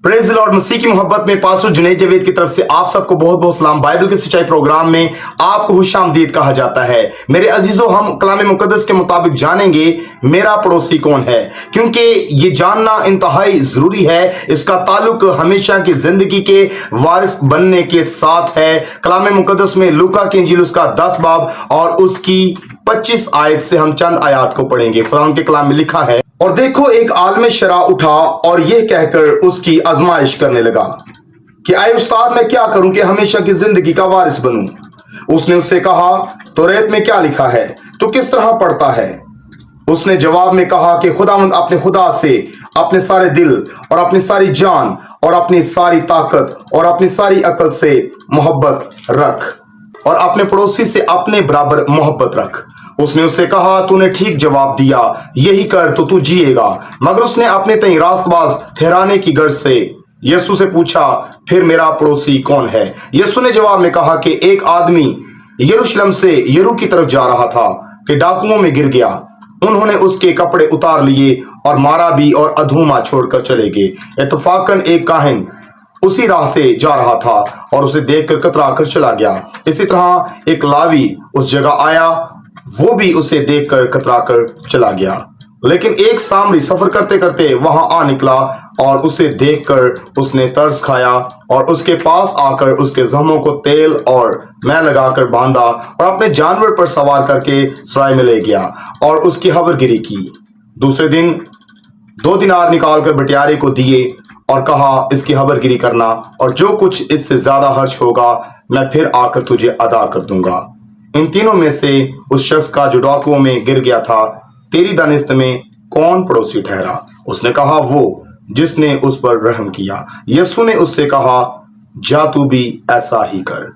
Praise Lord. मसीह की मोहब्बत में पास्टर जुनैद जवेद की तरफ से आप सबको बहुत बहुत सलाम। बाइबल की सच्चाई प्रोग्राम में आपको खुशामदीद कहा जाता है। मेरे अजीजों, हम कलाम मुकद्दस के मुताबिक जानेंगे मेरा पड़ोसी कौन है, क्योंकि ये जानना इंतहाई जरूरी है। इसका ताल्लुक हमेशा की जिंदगी के वारिस बनने के साथ है। कलाम मुकद्दस में लूका की इंजील उसका 10 बाब और उसकी 25 आयत से हम चंद आयत को पढ़ेंगे। खुदा के कलाम में लिखा है, और देखो एक आलम शरा उठा और यह कहकर उसकी आजमाइश करने लगा कि आए उस्ताद, मैं क्या करूं कि हमेशा की जिंदगी का वारिस बनूं। उसने उससे कहा, तौरात में क्या लिखा है, तो किस तरह पढ़ता है? उसने जवाब में कहा कि खुदावंद अपने खुदा से अपने सारे दिल और अपनी सारी जान और अपनी सारी ताकत और अपनी सारी अकल से मोहब्बत रख और अपने पड़ोसी से अपने बराबर मोहब्बत रख। उसने उससे कहा, तूने ठीक जवाब दिया, यही कर तो तू जिएगा। मगर उसने अपने तई रास्तबाज ठहराने की गर्ज से यीशु से पूछा, फिर मेरा पड़ोसी कौन है? यीशु ने जवाब में कहा कि एक आदमी यरूशलेम से यरू की तरफ जा रहा था कि डाकुओं में गिर गया। उन्होंने उसके कपड़े उतार लिए और मारा भी और अधूमा छोड़कर चले गए। इत्तफाकन एक काहिन उसी राह से जा रहा था और उसे देखकर कतरा कर चला गया। इसी तरह एक लावी उस जगह आया, वो भी उसे देखकर कतरा कर चला गया। लेकिन एक सामरी सफर करते करते वहां आ निकला और उसे देखकर उसने तरस खाया और उसके पास आकर उसके जख्मों को तेल और मैं लगाकर बांधा और अपने जानवर पर सवार करके सराय में ले गया और उसकी हवरगिरी की। दूसरे दिन 2 दिनार निकालकर बटियारे को दिए और कहा, इसकी हवरगिरी करना और जो कुछ इससे ज्यादा खर्च होगा मैं फिर आकर तुझे अदा कर दूंगा। इन तीनों में से उस शख्स का जो डाकुओं में गिर गया था, तेरी दानिस्त में कौन पड़ोसी ठहरा? उसने कहा, वो जिसने उस पर रहम किया। यीशु ने उससे कहा, जा तू भी ऐसा ही कर।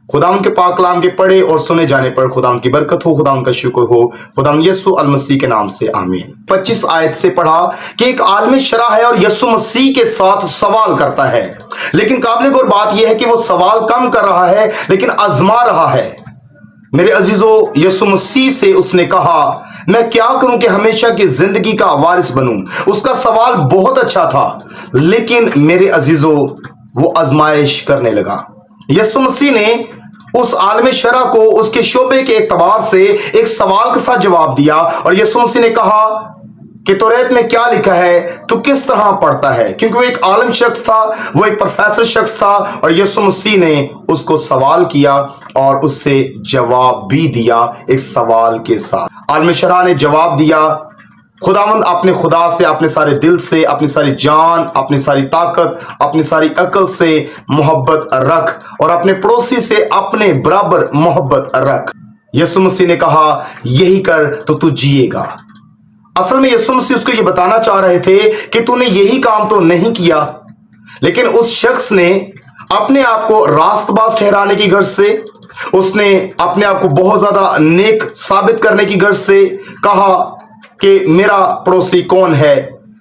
खुदाम के पाक कलाम के पढ़े और सुने जाने पर खुदाम की बरकत हो, खुदाम का शुक्र हो, खुदाम यीशु अल मसीह के नाम से आमीन। 25 आयत से पढ़ा कि एक आलम शरा है और यीशु मसीह के साथ सवाल करता है। लेकिन काबिल गौर बात यह है कि वो सवाल कम कर रहा है लेकिन आजमा रहा है। मेरे अजीजों, यीशु मसीह से उसने कहा, मैं क्या करूं कि हमेशा की जिंदगी का वारिस बनूं। उसका सवाल बहुत अच्छा था, लेकिन मेरे अजीजों वो आजमाइश करने लगा। यीशु मसीह ने उस आलम शरा को उसके शोबे के एतबार से एक सवाल के साथ जवाब दिया और यीशु मसीह ने कहा कि तौरात में क्या लिखा है, तो किस तरह पढ़ता है? क्योंकि वो एक आलम शख्स था, वो एक प्रोफेसर शख्स था और यीशु मसीह ने उसको सवाल किया और उससे जवाब भी दिया एक सवाल के साथ। आलम शरा ने जवाब दिया, खुदावंद अपने खुदा से अपने सारे दिल से, अपनी सारी जान, अपनी सारी ताकत, अपनी सारी अकल से मोहब्बत रख और अपने पड़ोसी से अपने बराबर मोहब्बत रख। यीशु मसीह ने कहा, यही कर तो तू जिएगा। असल में यीशु मसीह उसको ये बताना चाह रहे थे कि तूने यही काम तो नहीं किया, लेकिन उस शख्स ने अपने आप को रास्तबाज ठहराने की गर्ज से, उसने अपने आप को बहुत ज्यादा नेक साबित करने की गर्ज से कहा कि मेरा पड़ोसी कौन है।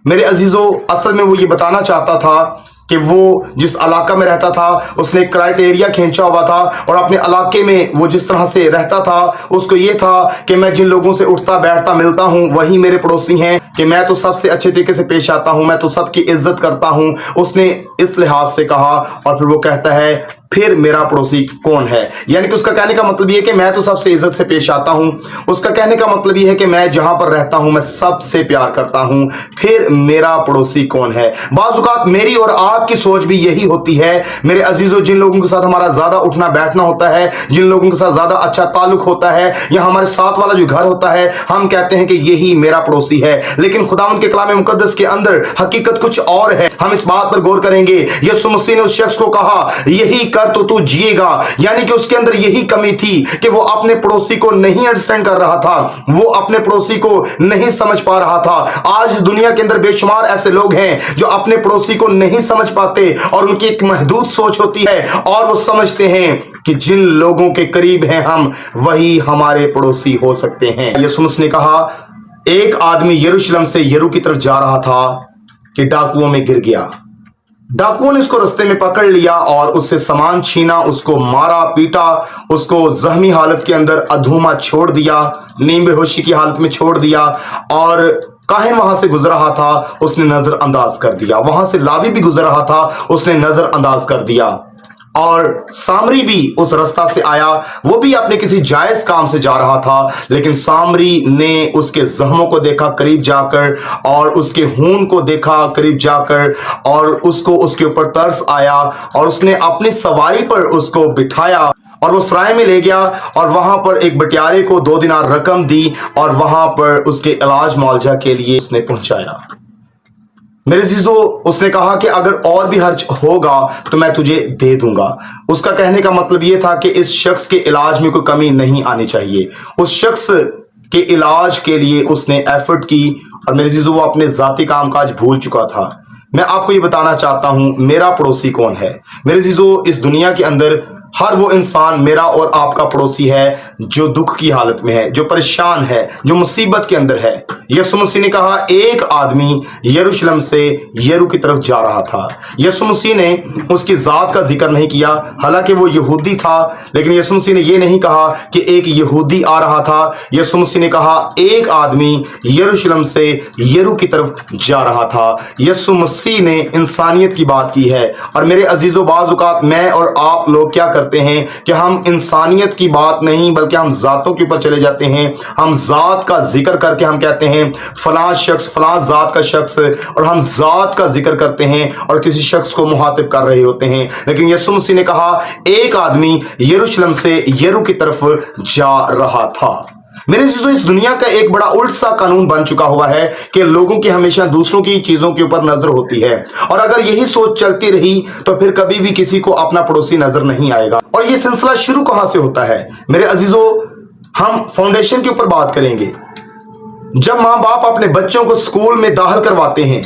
मेरे अजीजों, असल में वो ये बताना चाहता था कि वो जिस इलाका में रहता था उसने क्राइटेरिया खींचा हुआ था और अपने इलाके में वो जिस तरह से रहता था उसको ये था कि मैं जिन लोगों से उठता बैठता मिलता हूं वही मेरे पड़ोसी हैं, कि मैं तो सबसे अच्छे तरीके से पेश आता हूं, मैं तो सबकी इज्जत करता हूं। उसने इस लिहाज से कहा और फिर वो कहता है, फिर मेरा पड़ोसी कौन है? यानी कि उसका कहने का मतलब ये है कि मैं तो सबसे इज्जत से पेश आता हूं। उसका कहने का मतलब ये है कि मैं जहां पर रहता हूं मैं सबसे प्यार करता हूं, फिर मेरा पड़ोसी कौन है? बाज़ औक़ात मेरी और आपकी सोच भी यही होती है मेरे अजीजों। जिन लोगों के साथ हमारा ज्यादा उठना बैठना होता है, जिन लोगों के साथ ज्यादा अच्छा ताल्लुक होता है या हमारे साथ वाला जो घर होता है, हम कहते हैं कि यही मेरा पड़ोसी है। लेकिन खुदावंद के कलाम मुकद्दस के अंदर हकीकत कुछ और है। हम इस बात पर गौर करेंगे। यीशु मसीह ने उस शख्स को कहा, यही कर तो तू जिएगा। यानी कि उसके अंदर यही कमी थी कि वो अपने पड़ोसी को नहीं अंडरस्टैंड कर रहा था, वो अपने पड़ोसी को नहीं समझ पा रहा था। आज दुनिया के अंदर बेशुमार ऐसे लोग हैं जो अपने पड़ोसी को नहीं समझ पाते और उनकी एक महदूद सोच होती है और वो समझते हैं कि जिन लोगों के करीब हैं हम, वही हमारे पड़ोसी हो सकते हैं। यीशु मसीह ने कहा, एक आदमी यरूशलेम से यरू की तरफ जा रहा था कि डाकुओं में गिर गया। डाकुओं ने उसको रास्ते में पकड़ लिया और उससे सामान छीना, उसको मारा पीटा, उसको जख्मी हालत के अंदर अधूमा छोड़ दिया, नींद बेहोशी की हालत में छोड़ दिया और काहिन वहां से गुजर रहा था, उसने नजरअंदाज कर दिया। वहां से लावी भी गुजर रहा था, उसने नजरअंदाज कर दिया। और सामरी भी उस रास्ता से आया, वो भी अपने किसी जायज काम से जा रहा था, लेकिन सामरी ने उसके जख्मों को देखा करीब जाकर, और उसके खून को देखा करीब जाकर, और उसको उसके ऊपर तरस आया, और उसने अपनी सवारी पर उसको बिठाया और वो सराय में ले गया, और वहां पर एक बटियारे को 2 दिनार रकम दी, और वहां पर उसके इलाज मुआवजा के लिए उसने पहुंचाया। मेरे जीजो, उसने कहा कि अगर और भी खर्च होगा तो मैं तुझे दे दूंगा। उसका कहने का मतलब यह था कि इस शख्स के इलाज में कोई कमी नहीं आनी चाहिए। उस शख्स के इलाज के लिए उसने एफर्ट की, और मेरे जीजो वो अपने जाती कामकाज भूल चुका था। मैं आपको ये बताना चाहता हूं मेरा पड़ोसी कौन है। मेरे जीजो, इस दुनिया के अंदर हर वो इंसान मेरा और आपका पड़ोसी है जो दुख की हालत में है, जो परेशान है, जो मुसीबत के अंदर है। यीशु मसीह ने कहा, एक आदमी यरूशलेम से यरू की तरफ जा रहा था। यीशु मसीह ने उसकी जात का जिक्र नहीं किया, हालांकि वो यहूदी था, लेकिन यीशु मसीह ने ये नहीं कहा कि एक यहूदी आ रहा था। यीशु मसीह ने कहा एक आदमी यरूशलेम से यरू की तरफ जा रहा था। यीशु मसीह ने इंसानियत की बात की है। और मेरे अजीजों, बाज़ औक़ात मैं और आप लोग क्या करते हैं कि हम इंसानियत की बात नहीं बल्कि हम जातों के ऊपर चले जाते हैं। हम जात का जिक्र करके हम कहते हैं फलां शख्स, फलां जात का शख्स, और हम जात का जिक्र करते हैं और किसी शख्स को मुहातिब कर रहे होते हैं। लेकिन यीशु मसीह ने कहा एक आदमी यरूशलेम से यरू की तरफ जा रहा था। मेरे चीजों, इस दुनिया का एक बड़ा उल्ट सा कानून बन चुका हुआ है कि लोगों की हमेशा दूसरों की चीजों के ऊपर नजर होती है, और अगर यही सोच चलती रही तो फिर कभी भी किसी को अपना पड़ोसी नजर नहीं आएगा। और ये सिलसिला शुरू कहां से होता है मेरे अजीजों? हम फाउंडेशन के ऊपर बात करेंगे। जब मां बाप अपने बच्चों को स्कूल में दाखिल करवाते हैं,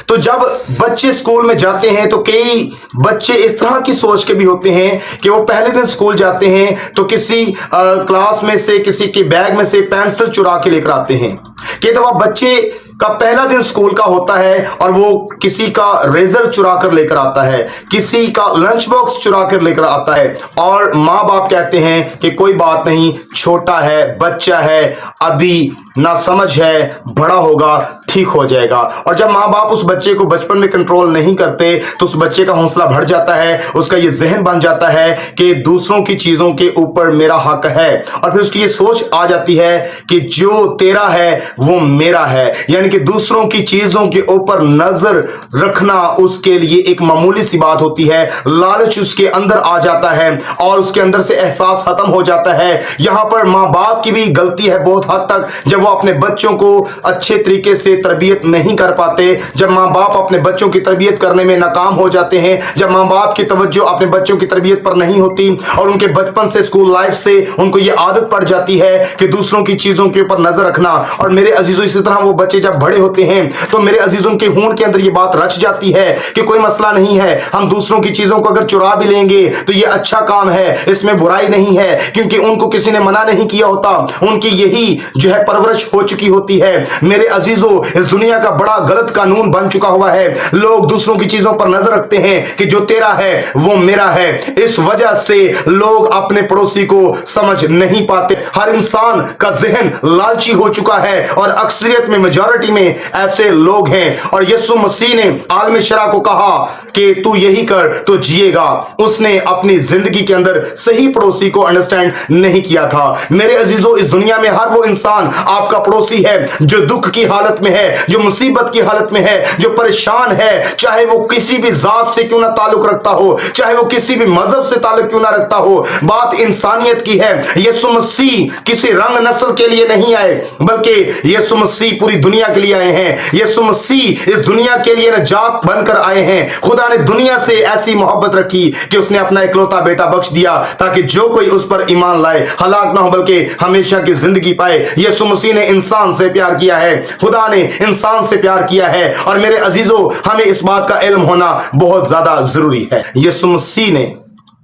तो जब बच्चे स्कूल में जाते हैं तो कई बच्चे इस तरह की सोच के भी होते हैं कि वो पहले दिन स्कूल जाते हैं तो किसी क्लास में से, किसी के बैग में से पेंसिल चुरा के लेकर आते हैं। कई दफा बच्चे का पहला दिन स्कूल का होता है और वो किसी का रेजर चुरा कर लेकर आता है, किसी का लंच बॉक्स चुरा कर लेकर आता है, और माँ बाप कहते हैं कि कोई बात नहीं, छोटा है, बच्चा है, अभी ना समझ है, बड़ा होगा, ठीक हो जाएगा। और जब माँ बाप उस बच्चे को बचपन में कंट्रोल नहीं करते तो उस बच्चे का हौसला बढ़ जाता है, उसका ये जहन बन जाता है कि दूसरों की चीजों के ऊपर मेरा हक है, और फिर उसकी ये सोच आ जाती है कि जो तेरा है वो मेरा है। यानी कि दूसरों की चीजों के ऊपर नजर रखना उसके लिए एक मामूली सी बात होती है। लालच उसके अंदर आ जाता है और उसके अंदर से एहसास खत्म हो जाता है। यहां पर माँ बाप की भी गलती है बहुत हद तक, जब वो अपने बच्चों को अच्छे तरीके से तरबियत नहीं कर पाते, जब माँ बाप अपने बच्चों की तरबियत करने में नाकाम हो जाते हैं, जब माँ बाप की तवज्जो अपने बच्चों की तरबियत पर नहीं होती और उनके बचपन से, स्कूल लाइफ से उनको ये आदत पड़ जाती है कि दूसरों की चीजों के ऊपर नजर रखना। और मेरे अजीजों, इसी तरह वो बच्चे जब बड़े होते हैं तो मेरे अजीजों के खून के अंदर ये बात रच जाती है कि कोई मसला नहीं है, हम दूसरों की चीजों को अगर चुरा भी लेंगे तो ये अच्छा काम है, इसमें बुराई नहीं है, क्योंकि उनको किसी ने मना नहीं किया होता, उनकी यही जो है परवरिश हो चुकी होती है। मेरे अजीजों, इस दुनिया का बड़ा गलत कानून बन चुका हुआ है। लोग दूसरों की चीजों पर नजर रखते हैं कि जो तेरा है वो मेरा है। इस वजह से लोग अपने पड़ोसी को समझ नहीं पाते। हर इंसान का जहन लालची हो चुका है और अक्सरियत में, मेजॉरिटी में ऐसे लोग हैं। और यीशु मसीह ने आलम शरा को कहा कि तू यही कर तो जिएगा। उसने अपनी जिंदगी के अंदर सही पड़ोसी को अंडरस्टैंड नहीं किया था। मेरे अजीजों, इस दुनिया में हर वो इंसान आपका पड़ोसी है जो दुख की हालत में है, जो मुसीबत की हालत में है, जो परेशान है, चाहे वो किसी भी जात से क्यों ना ताल्लुक रखता हो, चाहे वो किसी भी मजहब से ताल्लुक क्यों ना रखता हो। बात इंसानियत की है। यीशु मसीह किसी रंग नस्ल के लिए नहीं आए, बल्कि यीशु मसीह पूरी दुनिया के लिए आए हैं। यीशु मसीह इस दुनिया के लिए नजात बनकर आए हैं। खुदा ने दुनिया से ऐसी मोहब्बत रखी कि उसने अपना इकलौता बेटा बख्श दिया ताकि जो कोई उस पर ईमान लाए हलाक ना हो बल्कि हमेशा की जिंदगी पाए। यीशु मसीह ने इंसान से प्यार किया है, खुदा ने इंसान से प्यार किया है। और मेरे अजीजों, हमें इस बात का इल्म होना बहुत ज्यादा जरूरी है। यीशु मसीह ने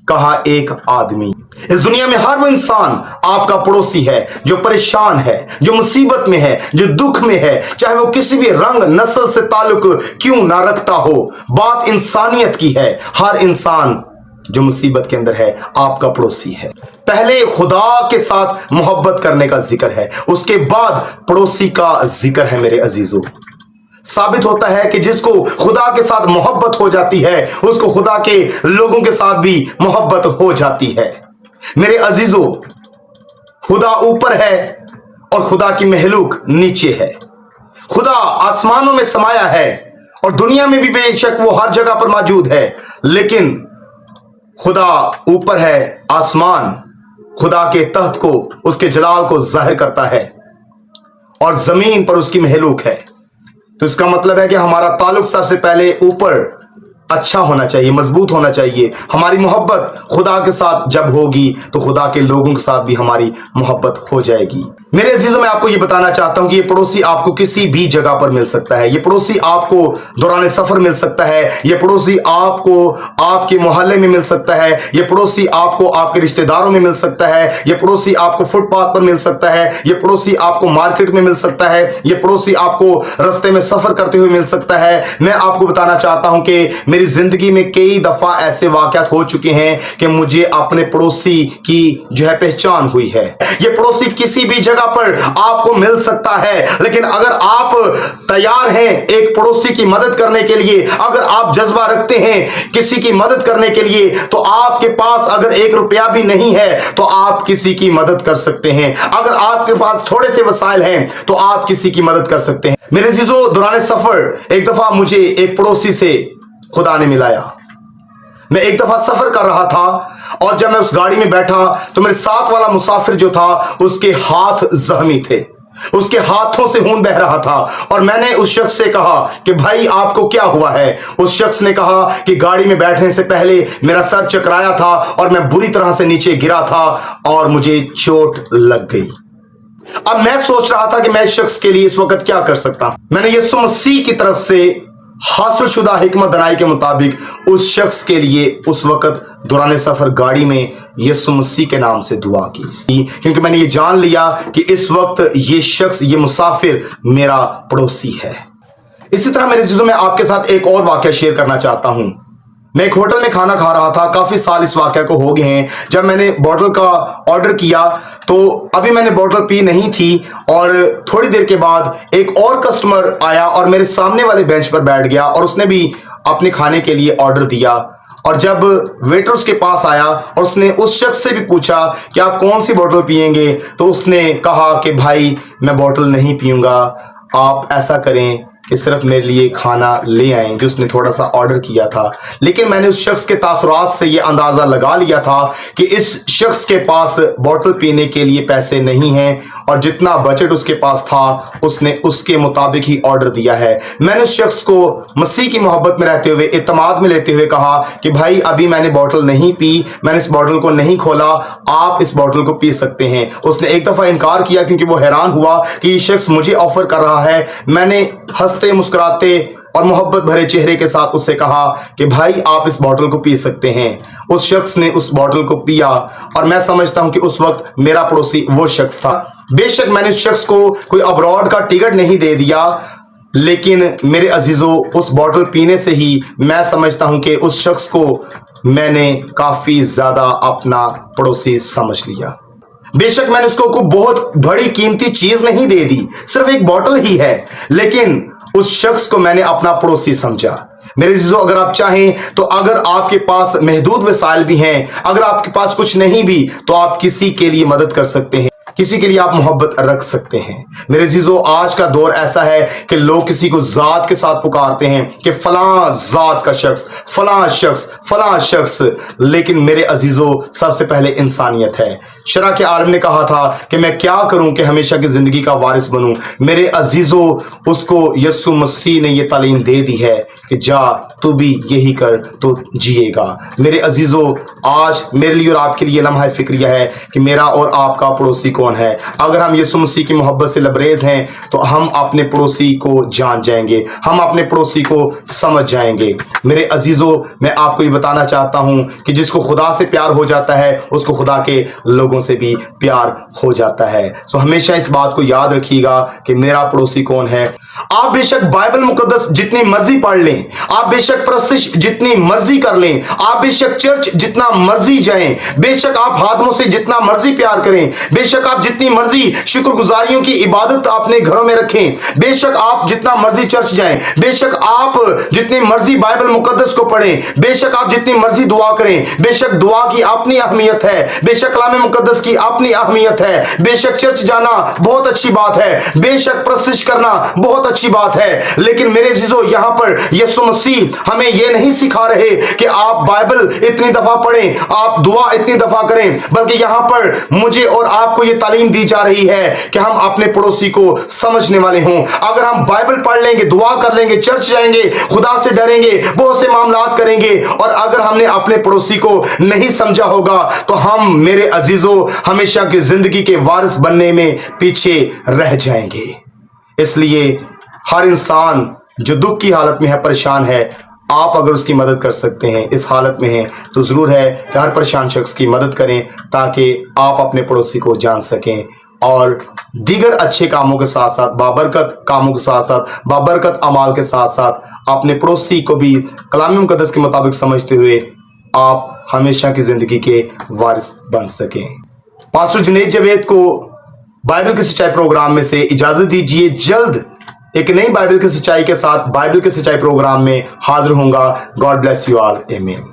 कहा एक आदमी, इस दुनिया में हर वो इंसान आपका पड़ोसी है जो परेशान है, जो मुसीबत में है, जो दुख में है, चाहे वो किसी भी रंग नस्ल से ताल्लुक क्यों ना रखता हो। बात इंसानियत की है। हर इंसान जो मुसीबत के अंदर है, आपका पड़ोसी है। पहले खुदा के साथ मोहब्बत करने का जिक्र है, उसके बाद पड़ोसी का जिक्र है। मेरे अजीजों, साबित होता है कि जिसको खुदा के साथ मोहब्बत हो जाती है, उसको खुदा के लोगों के साथ भी मोहब्बत हो जाती है। मेरे अजीजों, खुदा ऊपर है और खुदा की महलूक नीचे है। खुदा आसमानों में समाया है और दुनिया में भी बेशक वो हर जगह पर मौजूद है, लेकिन खुदा ऊपर है। आसमान खुदा के तख्त को, उसके जलाल को जाहिर करता है और जमीन पर उसकी महलूक है। तो इसका मतलब है कि हमारा ताल्लुक सबसे पहले ऊपर अच्छा होना चाहिए, मजबूत होना चाहिए। हमारी मोहब्बत खुदा के साथ जब होगी तो खुदा के लोगों के साथ भी हमारी मोहब्बत हो जाएगी। मेरे अजीजों, मैं आपको ये बताना चाहता हूं कि ये पड़ोसी आपको किसी भी जगह पर मिल सकता है। ये पड़ोसी आपको दौरान सफर मिल सकता है। ये पड़ोसी आपको आपके मोहल्ले में मिल सकता है। ये पड़ोसी आपको आपके रिश्तेदारों में मिल सकता है। ये पड़ोसी आपको फुटपाथ पर मिल सकता है। ये पड़ोसी आपको मार्केट में मिल सकता है। ये पड़ोसी आपको रास्ते में सफर करते हुए मिल सकता है। मैं आपको बताना चाहता हूं कि मेरी जिंदगी में कई दफा ऐसे वाकयात हो चुके हैं कि मुझे अपने पड़ोसी की जो है पहचान हुई है। ये पड़ोसी किसी भी जगह पर आपको मिल सकता है, लेकिन अगर आप तैयार हैं एक पड़ोसी की मदद करने के लिए, अगर आप जज्बा रखते हैं किसी की मदद करने के लिए, तो आपके पास अगर 1 रुपया भी नहीं है तो आप किसी की मदद कर सकते हैं। अगर आपके पास थोड़े से वसाइल हैं तो आप किसी की मदद कर सकते हैं। मेरे अजीजों, दौरान सफर एक दफा मुझे एक पड़ोसी से खुदा ने मिलाया। मैं एक दफा सफर कर रहा था और जब मैं उस गाड़ी में बैठा तो मेरे साथ वाला मुसाफिर जो था, उसके हाथ जख्मी थे, उसके हाथों से खून बह रहा था। और मैंने उस शख्स से कहा कि भाई आपको क्या हुआ है? उस शख्स ने कहा कि गाड़ी में बैठने से पहले मेरा सर चकराया था और मैं बुरी तरह से नीचे गिरा था और मुझे चोट लग गई। अब मैं सोच रहा था कि मैं इस शख्स के लिए इस वक्त क्या कर सकता। मैंने यीशु मसीह की तरफ से हासिल शुदा हिकमत दनाई के मुताबिक उस शख्स के लिए उस वक्त दौरान सफर गाड़ी में यीशु मसीह के नाम से दुआ की, क्योंकि मैंने ये जान लिया कि इस वक्त ये शख्स, ये मुसाफिर मेरा पड़ोसी है। इसी तरह मेरे चीजों में आपके साथ एक और वाकया शेयर करना चाहता हूं। मैं एक होटल में खाना खा रहा था, काफी साल इस वाकया को हो गए हैं। जब मैंने बोतल का ऑर्डर किया तो अभी मैंने बोतल पी नहीं थी और थोड़ी देर के बाद एक और कस्टमर आया और मेरे सामने वाले बेंच पर बैठ गया और उसने भी अपने खाने के लिए ऑर्डर दिया। और जब वेटर उसके पास आया और उसने उस शख्स से भी पूछा कि आप कौन सी बोतल पिएंगे, तो उसने कहा कि भाई मैं बोतल नहीं पीऊंगा, आप ऐसा करें कि सिर्फ मेरे लिए खाना ले आए, जो उसने थोड़ा सा ऑर्डर किया था। लेकिन मैंने उस शख्स के तासुरात से ये अंदाजा लगा लिया था कि इस शख्स के पास बोतल पीने के लिए पैसे नहीं हैं और जितना बजट उसके पास था उसने उसके मुताबिक ही ऑर्डर दिया है। मैंने उस शख्स को मसीह की मोहब्बत में रहते हुए, इत्मीनान में लेते हुए कहा कि भाई अभी मैंने बोतल नहीं पी, मैंने इस बोतल को नहीं खोला, आप इस बोतल को पी सकते हैं। उसने एक दफा इनकार किया क्योंकि वो हैरान हुआ कि ये शख्स मुझे ऑफर कर रहा है। मैंने हंसते मुस्कुराते और मोहब्बत भरे चेहरे के साथ उससे कहा कि भाई आप इस बोतल को पी सकते हैं। उस शख्स ने उस बोतल को पिया और मैं समझता हूं कि उस वक्त मेरा पड़ोसी वो शख्स था। बेशक मैंने उस शख्स को कोई अब्रॉड का टिकट नहीं दे दिया, लेकिन मेरे अजीजों उस बोतल पीने से ही मैं समझता हूं कि उस शख्स को मैंने काफी ज्यादा अपना पड़ोसी समझ लिया। बेशक मैंने उसको कोई बहुत बड़ी कीमती चीज नहीं दे दी, सिर्फ एक बोतल ही है, लेकिन उस शख्स को मैंने अपना पड़ोसी समझा। मेरे अजीजों, अगर आप चाहें तो अगर आपके पास महदूद वसाइल भी हैं, अगर आपके पास कुछ नहीं भी, तो आप किसी के लिए मदद कर सकते हैं, किसी के लिए आप मोहब्बत रख सकते हैं। मेरे अजीजों, आज का दौर ऐसा है कि लोग किसी को जात के साथ पुकारते हैं कि फलां जात का शख्स, फलां शख्स, फलां शख्स, लेकिन मेरे अजीजों सबसे पहले इंसानियत है। शरा के आलम ने कहा था कि मैं क्या करूं कि हमेशा की जिंदगी का वारिस बनूं। मेरे अजीजों, उसको यीशु मसीह ने यह तालीम दे दी है कि जा तू भी यही कर तो जिएगा। मेरे अजीजों, आज मेरे लिए और आपके लिए लम्हा फिक्रिया है कि मेरा और आपका पड़ोसी कौन है। अगर हम यीशु मसीह की मोहब्बत से लबरेज हैं तो हम अपने पड़ोसी को जान जाएंगे, हम अपने पड़ोसी को समझ जाएंगे। मेरे अजीजों, मैं आपको ये बताना चाहता हूं कि जिसको खुदा से प्यार हो जाता है उसको खुदा के लोगों से भी प्यार हो जाता है। सो हमेशा इस बात को याद रखिएगा कि मेरा पड़ोसी कौन है। आप बेशक बाइबल मुकद्दस जितनी मर्जी पढ़ लें, आप बेशक प्रस्तिश जितनी मर्जी कर लें, आप बेशक चर्च जितना मर्जी जाएं, बेशक आप हाथों से जितना मर्जी प्यार करें, बेशक आप जितनी मर्जी शुक्रगुजारियों की इबादत अपने घरों में रखें, बेशक आप जितना मर्जी चर्च जाएं, बेशक आप जितनी मर्जी बाइबल मुकद्दस को पढ़ें, बेशक आप जितनी मर्जी दुआ करें, बेशक दुआ की अपनी अहमियत है, बेशक कलाम मुकद्दस की अपनी अहमियत है, बेशक चर्च जाना बहुत अच्छी बात है, बेशक प्रस्तिश करना बहुत अच्छी बात है, लेकिन मेरे अजीजों यहां पर यीशु मसीह हमें यह नहीं सिखा रहे कि आप बाइबल इतनी दफा पढ़ें, आप दुआ इतनी दफा करें, बल्कि यहां पर मुझे और आपको यह तालीम दी जा रही है कि हम अपने पड़ोसी को समझने वाले हों। अगर हम बाइबल पढ़ लेंगे, दुआ कर लेंगे, चर्च जाएंगे, खुदा से डरेंगे, बहुत से मामलात करेंगे, और अगर हमने अपने पड़ोसी को नहीं समझा होगा तो हम मेरे अजीजों हमेशा की जिंदगी के वारिस बनने में पीछे रह जाएंगे। इसलिए हर इंसान जो दुख की हालत में है, परेशान है, आप अगर उसकी मदद कर सकते हैं, इस हालत में हैं, तो जरूर है कि हर परेशान शख्स की मदद करें ताकि आप अपने पड़ोसी को जान सकें और दीगर अच्छे कामों के साथ साथ, बाबरकत कामों के साथ साथ, बाबरकत अमाल के साथ साथ अपने पड़ोसी को भी कलाम मुकद्दस के मुताबिक समझते हुए आप हमेशा की जिंदगी के वारिस बन सकें। पास्टर जुनैद जावेद को बाइबल की सच्चाई प्रोग्राम में से इजाजत दीजिए। जल्द एक नई बाइबल की सच्चाई के साथ बाइबल की सच्चाई प्रोग्राम में हाजिर होऊंगा। गॉड ब्लेस यू ऑल, आमीन।